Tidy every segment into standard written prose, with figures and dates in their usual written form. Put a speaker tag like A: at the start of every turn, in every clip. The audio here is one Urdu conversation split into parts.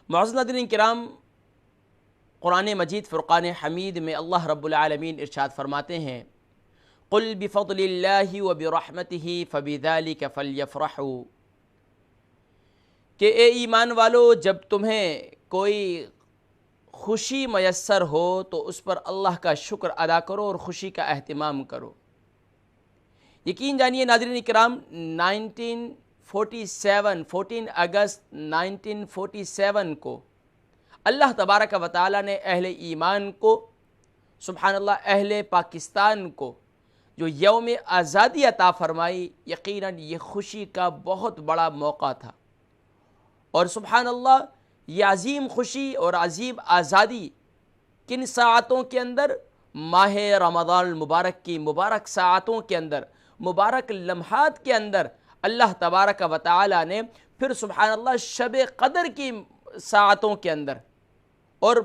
A: معزز ناظرین کرام، قرآن مجید فرقان حمید میں اللہ رب العالمین ارشاد فرماتے ہیں قل بفضل اللہ وبرحمتہ فبذلک فلیفرحوا، کہ اے ایمان والو، جب تمہیں کوئی خوشی میسر ہو تو اس پر اللہ کا شکر ادا کرو اور خوشی کا اہتمام کرو۔ یقین جانیے ناظرین کرام، 14 اگست 1947 کو اللہ تبارک و تعالی نے اہل ایمان کو، سبحان اللہ، اہل پاکستان کو جو یوم آزادی عطا فرمائی، یقیناً یہ خوشی کا بہت بڑا موقع تھا۔ اور سبحان اللہ، یہ عظیم خوشی اور عظیم آزادی کن ساعتوں کے اندر؟ ماہ رمضان المبارک کی مبارک ساعتوں کے اندر، مبارک لمحات کے اندر اللہ تبارک و تعالی نے پھر سبحان اللہ شب قدر کی ساعتوں کے اندر اور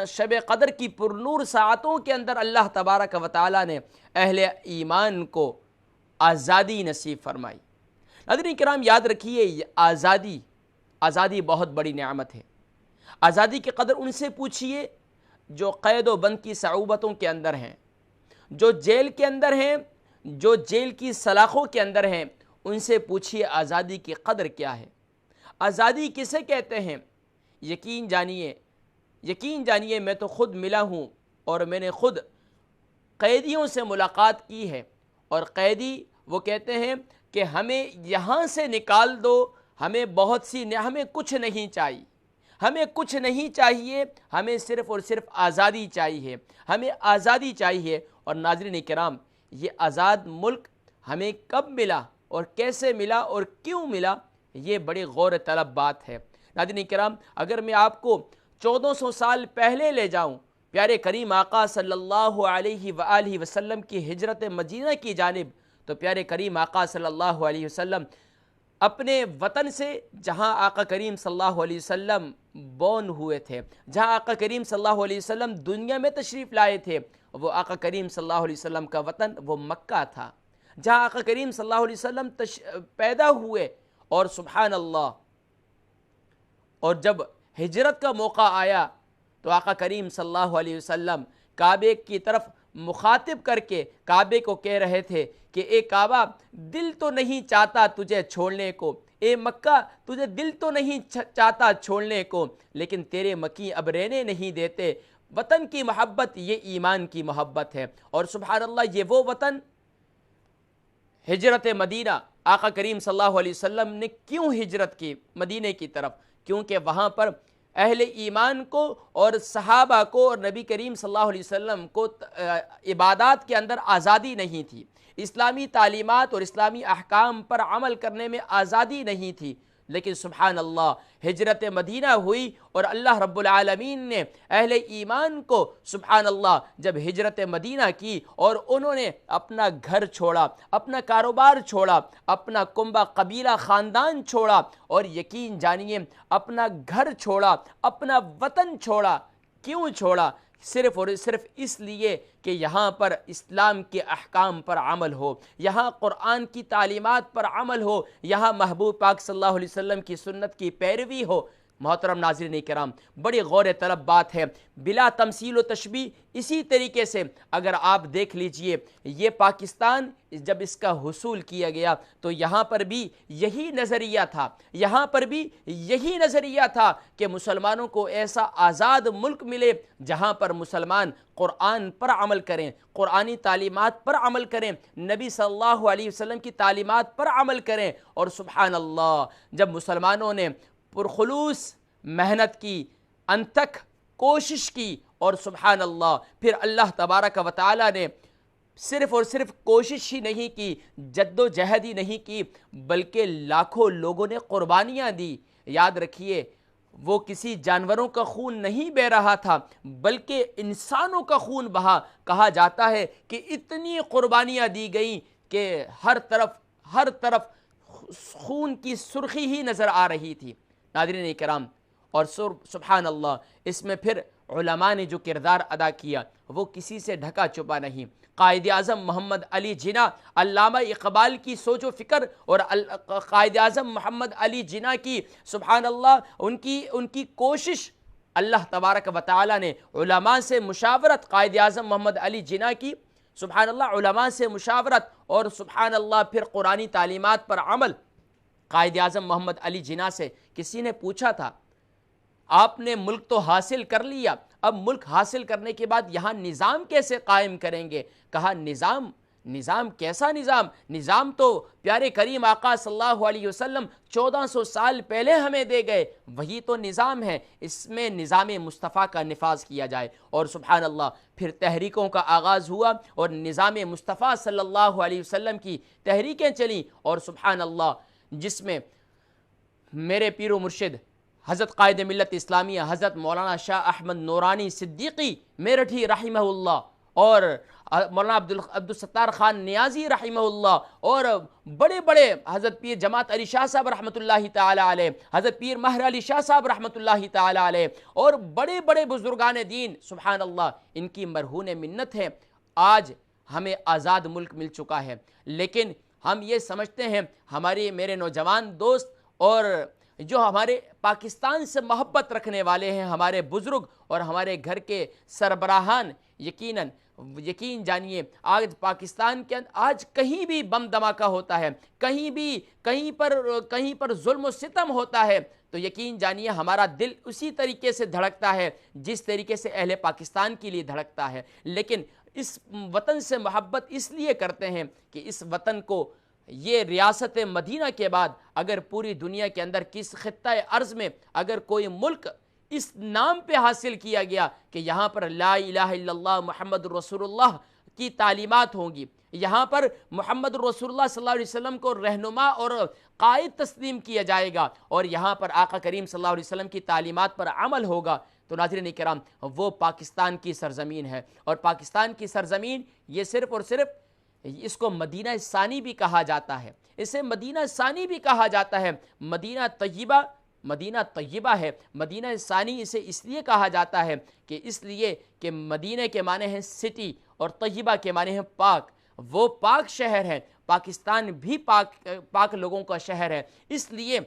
A: شب قدر کی پرنور ساعتوں کے اندر اللہ تبارک و تعالی نے اہل ایمان کو آزادی نصیب فرمائی۔ ناظرین کرام، یاد رکھیے، آزادی بہت بڑی نعمت ہے۔ آزادی کی قدر ان سے پوچھئے جو قید و بند کی صعوبتوں کے اندر ہیں، جو جیل کے اندر ہیں، جو جیل کی سلاخوں کے اندر ہیں، ان سے پوچھئے آزادی کی قدر کیا ہے، آزادی کسے کہتے ہیں۔ یقین جانیے میں تو خود ملا ہوں اور میں نے خود قیدیوں سے ملاقات کی ہے، اور قیدی وہ کہتے ہیں کہ ہمیں یہاں سے نکال دو، ہمیں کچھ نہیں چاہیے، ہمیں صرف اور صرف آزادی چاہیے، ہمیں آزادی چاہیے۔ اور ناظرین کرام، یہ آزاد ملک ہمیں کب ملا اور کیسے ملا اور کیوں ملا، یہ بڑی غور طلب بات ہے۔ ناظرین کرام، اگر میں آپ کو 1400 سال پہلے لے جاؤں، پیارے کریم آقا صلی اللہ علیہ وآلہ وسلم کی ہجرت مدینہ کی جانب، تو پیارے کریم آقا صلی اللہ علیہ وسلم اپنے وطن سے، جہاں آقا کریم صلی اللہ علیہ وسلم بورن ہوئے تھے، جہاں آقا کریم صلی اللہ علیہ وسلم دنیا میں تشریف لائے تھے، وہ آقا کریم صلی اللہ علیہ وسلم کا وطن وہ مکہ تھا، جہاں آقا کریم صلی اللہ علیہ وسلم پیدا ہوئے۔ اور سبحان اللہ، اور جب ہجرت کا موقع آیا تو آقا کریم صلی اللہ علیہ وسلم کعبے کی طرف مخاطب کر کے کعبے کو کہہ رہے تھے کہ اے کعبہ، دل تو نہیں چاہتا تجھے چھوڑنے کو، اے مکہ، تجھے دل تو نہیں چاہتا چھوڑنے کو، لیکن تیرے مکی اب رہنے نہیں دیتے۔ وطن کی محبت یہ ایمان کی محبت ہے۔ اور سبحان اللہ، یہ وہ وطن ہجرت مدینہ، آقا کریم صلی اللہ علیہ وسلم نے کیوں ہجرت کی مدینہ کی طرف؟ کیونکہ وہاں پر اہل ایمان کو اور صحابہ کو اور نبی کریم صلی اللہ علیہ وسلم کو عبادات کے اندر آزادی نہیں تھی، اسلامی تعلیمات اور اسلامی احکام پر عمل کرنے میں آزادی نہیں تھی۔ لیکن سبحان اللہ، ہجرت مدینہ ہوئی اور اللہ رب العالمین نے اہل ایمان کو سبحان اللہ جب ہجرت مدینہ کی اور انہوں نے اپنا گھر چھوڑا، اپنا کاروبار چھوڑا، اپنا کنبہ قبیلہ خاندان چھوڑا، اور یقین جانیے اپنا گھر چھوڑا، اپنا وطن چھوڑا۔ کیوں چھوڑا؟ صرف اور صرف اس لیے کہ یہاں پر اسلام کے احکام پر عمل ہو، یہاں قرآن کی تعلیمات پر عمل ہو، یہاں محبوب پاک صلی اللہ علیہ وسلم کی سنت کی پیروی ہو۔ محترم ناظرین کرام، بڑی غور طلب بات ہے، بلا تمثیل و تشبیہ۔ اسی طریقے سے اگر آپ دیکھ لیجئے، یہ پاکستان جب اس کا حصول کیا گیا تو یہاں پر بھی یہی نظریہ تھا، کہ مسلمانوں کو ایسا آزاد ملک ملے جہاں پر مسلمان قرآن پر عمل کریں، قرآنی تعلیمات پر عمل کریں، نبی صلی اللہ علیہ وسلم کی تعلیمات پر عمل کریں۔ اور سبحان اللہ، جب مسلمانوں نے پرخلوص محنت کی، انتھک کوشش کی، اور سبحان اللہ پھر اللہ تبارک و تعالی نے صرف اور صرف کوشش ہی نہیں کی، جد و جہد ہی نہیں کی، بلکہ لاکھوں لوگوں نے قربانیاں دی۔ یاد رکھیے، وہ کسی جانوروں کا خون نہیں بہہ رہا تھا، بلکہ انسانوں کا خون بہا۔ کہا جاتا ہے کہ اتنی قربانیاں دی گئیں کہ ہر طرف خون کی سرخی ہی نظر آ رہی تھی۔ ناظرین کرام، اور سبحان اللہ، اس میں پھر علماء نے جو کردار ادا کیا وہ کسی سے ڈھکا چھپا نہیں۔ قائد اعظم محمد علی جناح، علامہ اقبال کی سوچ و فکر اور قائد اعظم محمد علی جناح کی سبحان اللہ ان کی کوشش، اللہ تبارک و تعالی نے علماء سے مشاورت، قائد اعظم محمد علی جناح کی سبحان اللہ علماء سے مشاورت اور سبحان اللہ پھر قرآنی تعلیمات پر عمل۔ قائد اعظم محمد علی جناح سے کسی نے پوچھا تھا آپ نے ملک تو حاصل کر لیا، اب ملک حاصل کرنے کے بعد یہاں نظام کیسے قائم کریں گے؟ کہا نظام کیسا نظام؟ نظام تو پیارے کریم آقا صلی اللہ علیہ وسلم 1400 سال پہلے ہمیں دے گئے، وہی تو نظام ہے، اس میں نظام مصطفیٰ کا نفاذ کیا جائے۔ اور سبحان اللہ پھر تحریکوں کا آغاز ہوا اور نظام مصطفیٰ صلی اللہ علیہ وسلم کی تحریکیں چلیں، اور سبحان اللہ جس میں میرے پیر و مرشد حضرت قائد ملت اسلامیہ حضرت مولانا شاہ احمد نورانی صدیقی میرٹھی رحمہ اللہ اور مولانا عبدالستار خان نیازی رحمہ اللہ اور بڑے بڑے حضرت پیر جماعت علی شاہ صاحب رحمۃ اللہ تعالی علیہ، حضرت پیر مہر علی شاہ صاحب رحمۃ اللہ تعالی علیہ اور بڑے بڑے بزرگان دین سبحان اللہ، ان کی مرہون منت ہے آج ہمیں آزاد ملک مل چکا ہے۔ لیکن ہم یہ سمجھتے ہیں، میرے نوجوان دوست اور جو ہمارے پاکستان سے محبت رکھنے والے ہیں، ہمارے بزرگ اور ہمارے گھر کے سربراہان، یقین جانیے آج پاکستان کے آج کہیں بھی بم دھماکہ ہوتا ہے، کہیں پر ظلم و ستم ہوتا ہے تو یقین جانیے ہمارا دل اسی طریقے سے دھڑکتا ہے جس طریقے سے اہل پاکستان کے لیے دھڑکتا ہے۔ لیکن اس وطن سے محبت اس لیے کرتے ہیں کہ اس وطن کو یہ ریاست مدینہ کے بعد اگر پوری دنیا کے اندر کس خطہ ارض میں اگر کوئی ملک اس نام پہ حاصل کیا گیا کہ یہاں پر لا الہ الا اللہ محمد رسول اللہ کی تعلیمات ہوں گی، یہاں پر محمد رسول اللہ صلی اللہ علیہ وسلم کو رہنما اور قائد تسلیم کیا جائے گا اور یہاں پر آقا کریم صلی اللہ علیہ وسلم کی تعلیمات پر عمل ہوگا، تو ناظرین کرام وہ پاکستان کی سرزمین ہے۔ اور پاکستان کی سرزمین یہ صرف اور صرف اس کو مدینہ ثانی بھی کہا جاتا ہے، اسے مدینہ ثانی بھی کہا جاتا ہے۔ مدینہ طیبہ ہے، مدینہ ثانی اسے اس لیے کہا جاتا ہے کہ اس لیے کہ مدینہ کے معنی ہیں سٹی اور طیبہ کے معنی ہیں پاک، وہ پاک شہر ہے۔ پاکستان بھی پاک لوگوں کا شہر ہے، اس لیے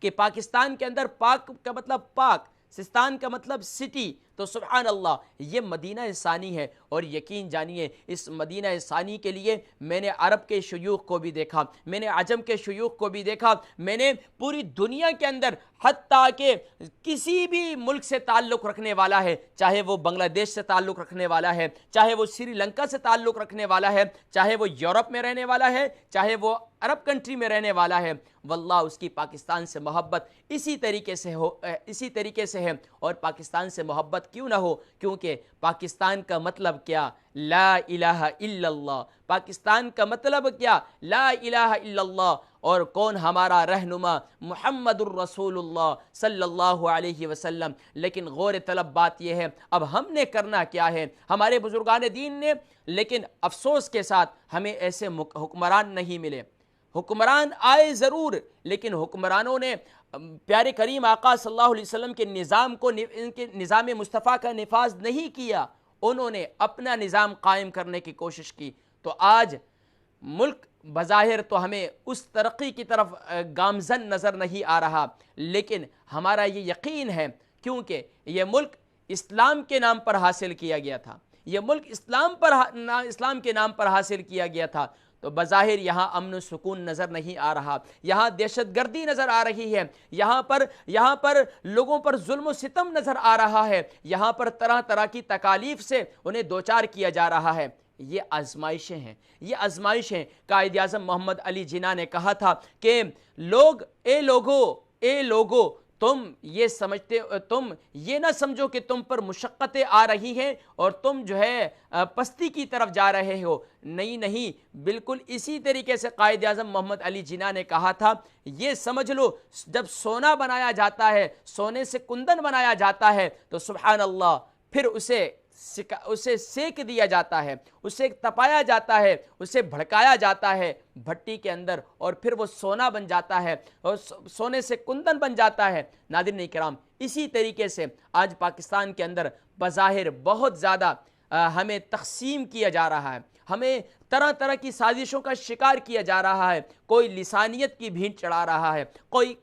A: کہ پاکستان کے اندر پاک کا مطلب پاک، سستان کا مطلب سٹی، تو سبحان اللہ یہ مدینہ ثانی ہے۔ اور یقین جانیے اس مدینہ ثانی کے لیے میں نے عرب کے شیوخ کو بھی دیکھا، میں نے عجم کے شیوخ کو بھی دیکھا، میں نے پوری دنیا کے اندر حتیٰ کہ کسی بھی ملک سے تعلق رکھنے والا ہے، چاہے وہ بنگلہ دیش سے تعلق رکھنے والا ہے، چاہے وہ سری لنکا سے تعلق رکھنے والا ہے، چاہے وہ یورپ میں رہنے والا ہے، چاہے وہ عرب کنٹری میں رہنے والا ہے، واللہ اس کی پاکستان سے محبت اسی طریقے سے ہے۔ اور پاکستان سے محبت کیوں نہ ہو؟ کیونکہ پاکستان کا مطلب کیا؟ لا الہ الا اللہ۔ پاکستان کا مطلب کیا؟ لا الہ الا اللہ۔ اور کون ہمارا رہنما؟ محمد الرسول اللہ صلی اللہ علیہ وسلم۔ لیکن غور طلب بات یہ ہے اب ہم نے کرنا کیا ہے؟ ہمارے بزرگان دین نے، لیکن افسوس کے ساتھ ہمیں ایسے حکمران نہیں ملے۔ حکمران آئے ضرور، لیکن حکمرانوں نے پیارے کریم آقا صلی اللہ علیہ وسلم کے نظام کو، ان کے نظام مصطفیٰ کا نفاذ نہیں کیا، انہوں نے اپنا نظام قائم کرنے کی کوشش کی۔ تو آج ملک بظاہر تو ہمیں اس ترقی کی طرف گامزن نظر نہیں آ رہا، لیکن ہمارا یہ یقین ہے کیونکہ یہ ملک اسلام کے نام پر حاصل کیا گیا تھا، یہ ملک اسلام کے نام پر حاصل کیا گیا تھا، تو بظاہر یہاں امن و سکون نظر نہیں آ رہا، یہاں دہشت گردی نظر آ رہی ہے، یہاں پر لوگوں پر ظلم و ستم نظر آ رہا ہے، یہاں پر طرح طرح کی تکالیف سے انہیں دوچار کیا جا رہا ہے۔ یہ آزمائشیں ہیں، یہ آزمائشیں۔ قائد اعظم محمد علی جناح نے کہا تھا کہ اے لوگو تم یہ نہ سمجھو کہ تم پر مشقتیں آ رہی ہیں اور تم جو ہے پستی کی طرف جا رہے ہو، نہیں، بالکل اسی طریقے سے قائد اعظم محمد علی جناح نے کہا تھا یہ سمجھ لو جب سونا بنایا جاتا ہے، سونے سے کندن بنایا جاتا ہے تو سبحان اللہ پھر اسے سیک دیا جاتا ہے، اسے تپایا جاتا ہے، اسے بھڑکایا جاتا ہے بھٹی کے اندر اور پھر وہ سونا بن جاتا ہے اور سونے سے کندن بن جاتا ہے۔ ناظرین کرام اسی طریقے سے آج پاکستان کے اندر بظاہر بہت زیادہ ہمیں تقسیم کیا جا رہا ہے، ہمیں طرح طرح کی سازشوں کا شکار کیا جا رہا ہے، کوئی لسانیت کی بھینٹ چڑھا رہا ہے،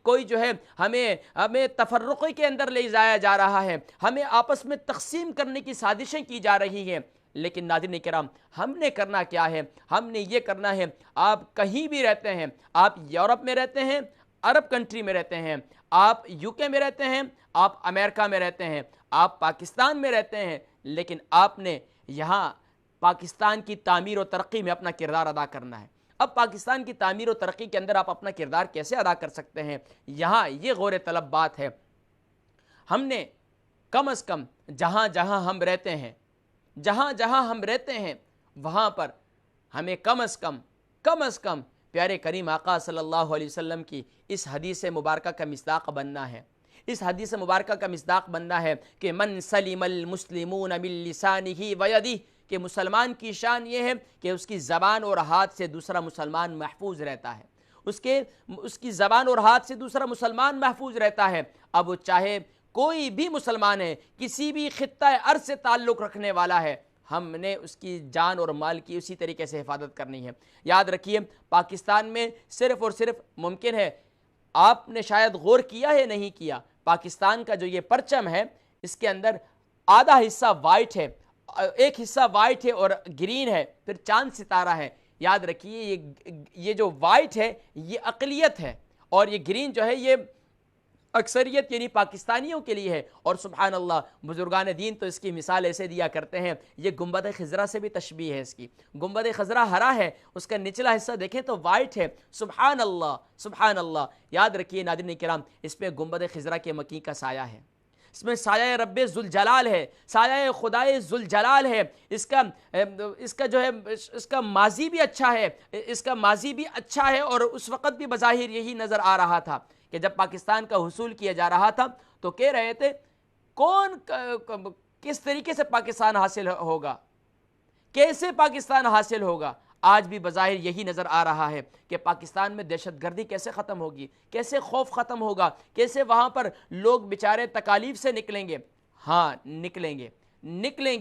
A: کوئی جو ہے ہمیں تفرقے کے اندر لے جایا جا رہا ہے، ہمیں آپس میں تقسیم کرنے کی سازشیں کی جا رہی ہیں۔ لیکن ناظرین کرام، ہم نے کرنا کیا ہے؟ ہم نے یہ کرنا ہے، آپ کہیں بھی رہتے ہیں، آپ یورپ میں رہتے ہیں، عرب کنٹری میں رہتے ہیں، آپ یو کے میں رہتے ہیں، آپ امریکہ میں رہتے ہیں، آپ پاکستان میں رہتے ہیں، لیکن آپ نے یہاں پاکستان کی تعمیر و ترقی میں اپنا کردار ادا کرنا ہے۔ اب پاکستان کی تعمیر و ترقی کے اندر آپ اپنا کردار کیسے ادا کر سکتے ہیں؟ یہاں یہ غور طلب بات ہے، ہم نے کم از کم جہاں جہاں ہم رہتے ہیں وہاں پر ہمیں کم از کم پیارے کریم آقا صلی اللہ علیہ وسلم کی اس حدیث مبارکہ کا مصداق بننا ہے۔ اس حدیث مبارکہ کا مصداق بننا ہے کہ من سلم المسلمون من لسانہ ویدہ، کہ مسلمان کی شان یہ ہے کہ اس کی زبان اور ہاتھ سے دوسرا مسلمان محفوظ رہتا ہے، اس کی زبان اور ہاتھ سے دوسرا مسلمان محفوظ رہتا ہے۔ اب وہ چاہے کوئی بھی مسلمان ہے، کسی بھی خطہ ارض سے تعلق رکھنے والا ہے، ہم نے اس کی جان اور مال کی اسی طریقے سے حفاظت کرنی ہے۔ یاد رکھیے، پاکستان میں صرف اور صرف ممکن ہے، آپ نے شاید غور کیا ہے نہیں کیا، پاکستان کا جو یہ پرچم ہے اس کے اندر آدھا حصہ وائٹ ہے، ایک حصہ وائٹ ہے اور گرین ہے، پھر چاند ستارہ ہے۔ یاد رکھیے، یہ جو وائٹ ہے یہ اقلیت ہے، اور یہ گرین جو ہے یہ اکثریت یعنی پاکستانیوں کے لیے ہے۔ اور سبحان اللہ، بزرگان دین تو اس کی مثال ایسے دیا کرتے ہیں، یہ گنبد خضرا سے بھی تشبیہ ہے اس کی۔ گنبد خضرا ہرا ہے، اس کا نچلا حصہ دیکھیں تو وائٹ ہے۔ سبحان اللہ، سبحان اللہ۔ یاد رکھیے ناظرین کرام، اس میں گنبد خضرا کے مکی کا سایہ ہے، اس میں سایہ رب ذوالجلال ہے، سایہ خدائے ذوالجلال ہے۔ اس کا جو ہے اس کا ماضی بھی اچھا ہے، اور اس وقت بھی بظاہر یہی نظر آ رہا تھا کہ جب پاکستان کا حصول کیا جا رہا تھا تو کہہ رہے تھے کس طریقے سے پاکستان حاصل ہوگا، کیسے پاکستان حاصل ہوگا۔ آج بھی بظاہر یہی نظر آ رہا ہے کہ پاکستان میں دہشت گردی کیسے ختم ہوگی، کیسے خوف ختم ہوگا، کیسے وہاں پر لوگ بیچارے تکالیف سے نکلیں گے۔ ہاں نکلیں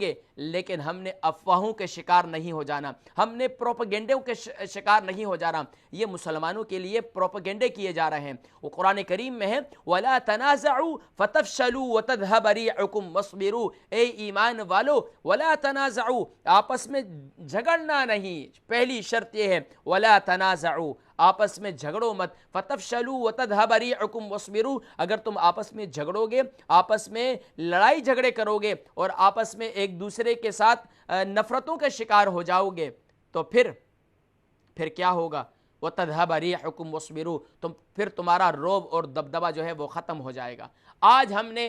A: گے، لیکن ہم نے افواہوں کے شکار نہیں ہو جانا، ہم نے پروپیگنڈوں کے شکار نہیں ہو جانا۔ یہ مسلمانوں کے لیے پروپیگنڈے کیے جا رہے ہیں۔ وہ قرآن کریم میں ہے وَلَا تَنَازَعُوا فَتَفْشَلُوا وَتَذْهَبَ رِيحُكُمْ وَاصْبِرُوا، اے ایمان والو وَلَا تَنَازَعُوا، آپس میں جھگڑنا نہیں۔ پہلی شرط یہ ہے وَلَا تَنَازَعُوا، آپس میں جھگڑو مت۔ فَتَفْشَلُوا وَتَذْهَبَ رِيحُكُمْ وَاصْبِرُوا، اگر تم آپس میں جھگڑو گے، آپس میں لڑائی جھگڑے کرو گے اور آپس میں ایک دوسرے کے ساتھ نفرتوں کا شکار ہو جاؤ گے تو پھر کیا ہوگا؟ وَتَذْهَبَ رِيحُكُمْ وَاصْبِرُوا، پھر تمہارا روب اور دبدبہ جو ہے وہ ختم ہو جائے گا۔ آج ہم نے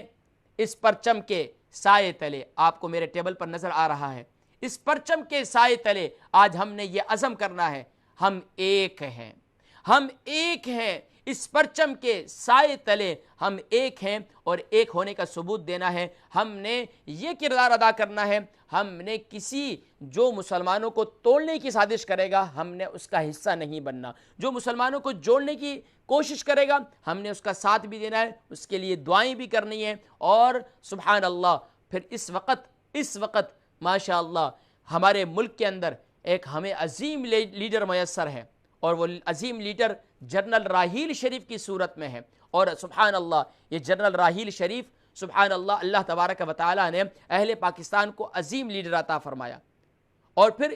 A: اس پرچم کے سائے تلے، آپ کو میرے ٹیبل پر نظر آ رہا ہے، اس پرچم کے سائے تلے آج ہم نے یہ عزم کرنا ہے، ہم ایک ہیں، اس پرچم کے سائے تلے ہم ایک ہیں، اور ایک ہونے کا ثبوت دینا ہے۔ ہم نے یہ کردار ادا کرنا ہے، ہم نے کسی جو مسلمانوں کو توڑنے کی سازش کرے گا ہم نے اس کا حصہ نہیں بننا، جو مسلمانوں کو جوڑنے کی کوشش کرے گا ہم نے اس کا ساتھ بھی دینا ہے، اس کے لیے دعائیں بھی کرنی ہے۔ اور سبحان اللہ، پھر اس وقت ماشاء اللہ ہمارے ملک کے اندر ایک ہمیں عظیم لیڈر میسر ہے، اور وہ عظیم لیڈر جنرل راحیل شریف کی صورت میں ہے۔ اور سبحان اللہ، یہ جنرل راحیل شریف، سبحان اللہ، اللہ تبارک و تعالیٰ نے اہل پاکستان کو عظیم لیڈر عطا فرمایا، اور پھر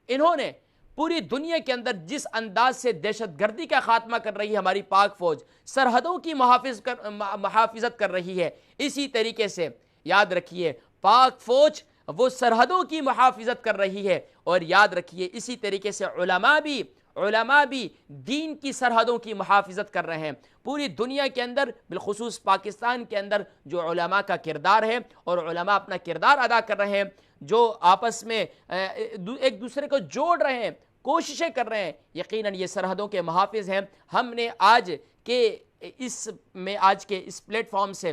A: انہوں نے پوری دنیا کے اندر جس انداز سے دہشت گردی کا خاتمہ کر رہی ہے ہماری پاک فوج، سرحدوں کی محافظت کر رہی ہے، اسی طریقے سے یاد رکھیے پاک فوج وہ سرحدوں کی محافظت کر رہی ہے، اور یاد رکھیے اسی طریقے سے علماء بھی دین کی سرحدوں کی محافظت کر رہے ہیں۔ پوری دنیا کے اندر بالخصوص پاکستان کے اندر جو علماء کا کردار ہے، اور علماء اپنا کردار ادا کر رہے ہیں، جو آپس میں ایک دوسرے کو جوڑ رہے ہیں، کوششیں کر رہے ہیں، یقیناً یہ سرحدوں کے محافظ ہیں۔ ہم نے آج کے اس پلیٹ فارم سے،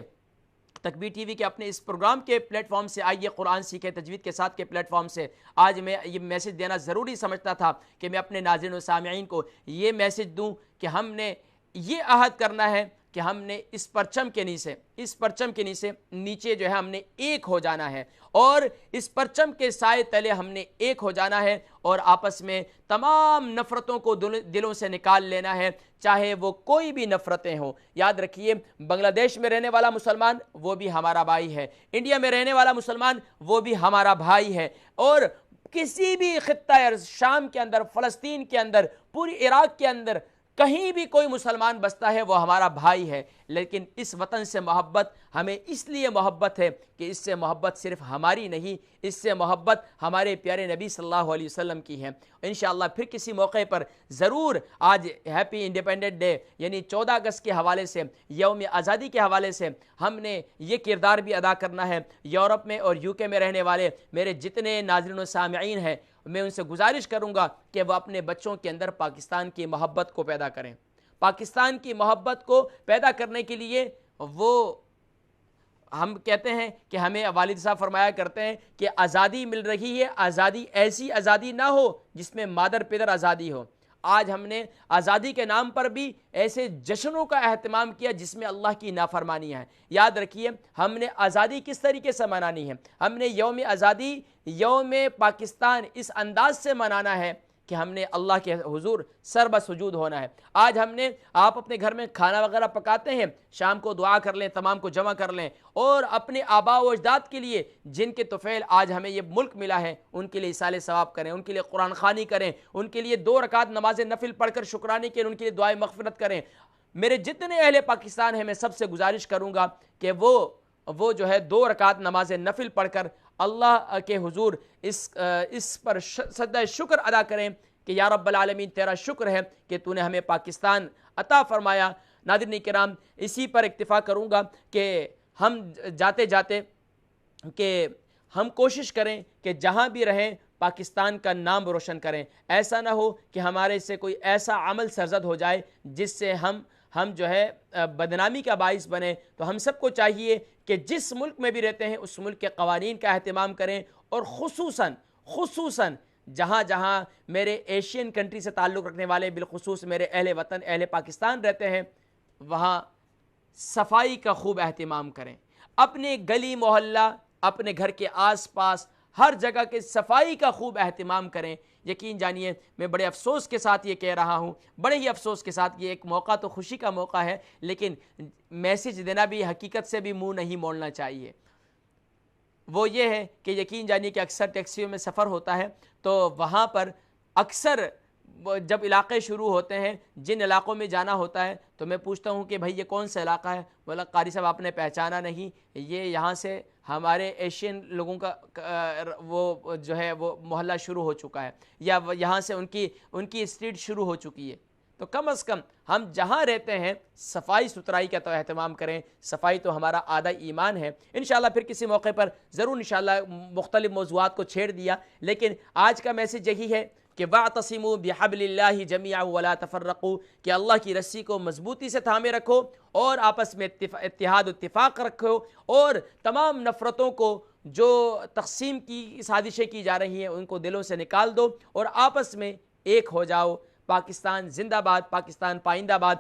A: تکبیر ٹی وی کے اپنے اس پروگرام کے پلیٹ فارم سے، آئیے قرآن سیکھیں تجوید کے ساتھ کے پلیٹ فارم سے، آج میں یہ میسج دینا ضروری سمجھتا تھا کہ میں اپنے ناظرین و سامعین کو یہ میسج دوں کہ ہم نے یہ عہد کرنا ہے کہ ہم نے اس پرچم کے نیچے جو ہے ہم نے ایک ہو جانا ہے، اور اس پرچم کے سائے تلے ہم نے ایک ہو جانا ہے، اور آپس میں تمام نفرتوں کو دلوں سے نکال لینا ہے، چاہے وہ کوئی بھی نفرتیں ہوں۔ یاد رکھیے، بنگلہ دیش میں رہنے والا مسلمان وہ بھی ہمارا بھائی ہے، انڈیا میں رہنے والا مسلمان وہ بھی ہمارا بھائی ہے، اور کسی بھی خطہ شام کے اندر، فلسطین کے اندر، پوری عراق کے اندر کہیں بھی کوئی مسلمان بستا ہے وہ ہمارا بھائی ہے۔ لیکن اس وطن سے محبت ہمیں اس لیے محبت ہے کہ اس سے محبت صرف ہماری نہیں، اس سے محبت ہمارے پیارے نبی صلی اللہ علیہ وسلم کی ہے۔ انشاءاللہ پھر کسی موقع پر ضرور، آج ہیپی انڈیپینڈنٹ ڈے یعنی 14 اگست کے حوالے سے، یوم آزادی کے حوالے سے ہم نے یہ کردار بھی ادا کرنا ہے۔ یورپ میں اور UK میں رہنے والے میرے جتنے ناظرین و سامعین ہیں، میں ان سے گزارش کروں گا کہ وہ اپنے بچوں کے اندر پاکستان کی محبت کو پیدا کریں۔ پاکستان کی محبت کو پیدا کرنے کے لیے وہ، ہم کہتے ہیں کہ ہمیں والد صاحب فرمایا کرتے ہیں کہ آزادی مل رہی ہے، آزادی ایسی آزادی نہ ہو جس میں مادر پدر آزادی ہو۔ آج ہم نے آزادی کے نام پر بھی ایسے جشنوں کا اہتمام کیا جس میں اللہ کی نافرمانی ہے۔ یاد رکھیے، ہم نے آزادی کس طریقے سے منانی ہے؟ ہم نے یوم آزادی، یوم پاکستان اس انداز سے منانا ہے کہ ہم نے اللہ کے حضور سر بسجود ہونا ہے۔ آج ہم نے، آپ اپنے گھر میں کھانا وغیرہ پکاتے ہیں، شام کو دعا کر لیں، تمام کو جمع کر لیں، اور اپنے آباء و اجداد کے لیے جن کے طفیل آج ہمیں یہ ملک ملا ہے ان کے لیے اصالِ ثواب کریں، ان کے لیے قرآن خوانی کریں، ان کے لیے 2 رکعت نماز نفل پڑھ کر شکرانے کے ان کے لیے دعائے مغفرت کریں۔ میرے جتنے اہل پاکستان ہیں، میں سب سے گزارش کروں گا کہ وہ جو ہے 2 رکعت نماز نفل پڑھ کر اللہ کے حضور اس پر سجدہ شکر ادا کریں کہ یا رب العالمین، تیرا شکر ہے کہ تو نے ہمیں پاکستان عطا فرمایا۔ ناظرین کرام، اسی پر اکتفا کروں گا کہ ہم جاتے جاتے کہ ہم کوشش کریں کہ جہاں بھی رہیں پاکستان کا نام روشن کریں۔ ایسا نہ ہو کہ ہمارے سے کوئی ایسا عمل سرزد ہو جائے جس سے ہم جو ہے بدنامی کا باعث بنے۔ تو ہم سب کو چاہیے کہ جس ملک میں بھی رہتے ہیں اس ملک کے قوانین کا اہتمام کریں، اور خصوصاً جہاں جہاں میرے ایشین کنٹری سے تعلق رکھنے والے، بالخصوص میرے اہل وطن اہل پاکستان رہتے ہیں، وہاں صفائی کا خوب اہتمام کریں۔ اپنے گلی محلہ، اپنے گھر کے آس پاس ہر جگہ کے صفائی کا خوب اہتمام کریں۔ یقین جانیے، میں بڑے افسوس کے ساتھ یہ کہہ رہا ہوں، بڑے ہی افسوس کے ساتھ، یہ ایک موقع تو خوشی کا موقع ہے، لیکن میسج دینا بھی حقیقت سے بھی منہ نہیں موڑنا چاہیے۔ وہ یہ ہے کہ یقین جانیے کہ اکثر ٹیکسیوں میں سفر ہوتا ہے تو وہاں پر اکثر جب علاقے شروع ہوتے ہیں، جن علاقوں میں جانا ہوتا ہے، تو میں پوچھتا ہوں کہ بھائی یہ کون سا علاقہ ہے؟ بولا قاری صاحب آپ نے پہچانا نہیں، یہ یہاں سے ہمارے ایشین لوگوں کا وہ جو ہے وہ محلہ شروع ہو چکا ہے، یا یہاں سے ان کی اسٹریٹ شروع ہو چکی ہے۔ تو کم از کم ہم جہاں رہتے ہیں صفائی ستھرائی کا تو اہتمام کریں۔ صفائی تو ہمارا آدھا ایمان ہے۔ انشاءاللہ پھر کسی موقع پر ضرور انشاءاللہ مختلف موضوعات کو چھیڑ دیا، لیکن آج کا میسج یہی ہے کہ وَاعْتَصِمُوا بِحَبْلِ اللَّهِ جَمِيعًا وَلَا تَفَرَّقُوا، کہ اللہ کی رسی کو مضبوطی سے تھامے رکھو اور آپس میں اتحاد و اتفاق رکھو، اور تمام نفرتوں کو جو تقسیم کی سازشیں کی جا رہی ہیں ان کو دلوں سے نکال دو اور آپس میں ایک ہو جاؤ۔ پاکستان زندہ باد، پاکستان پائندہ باد۔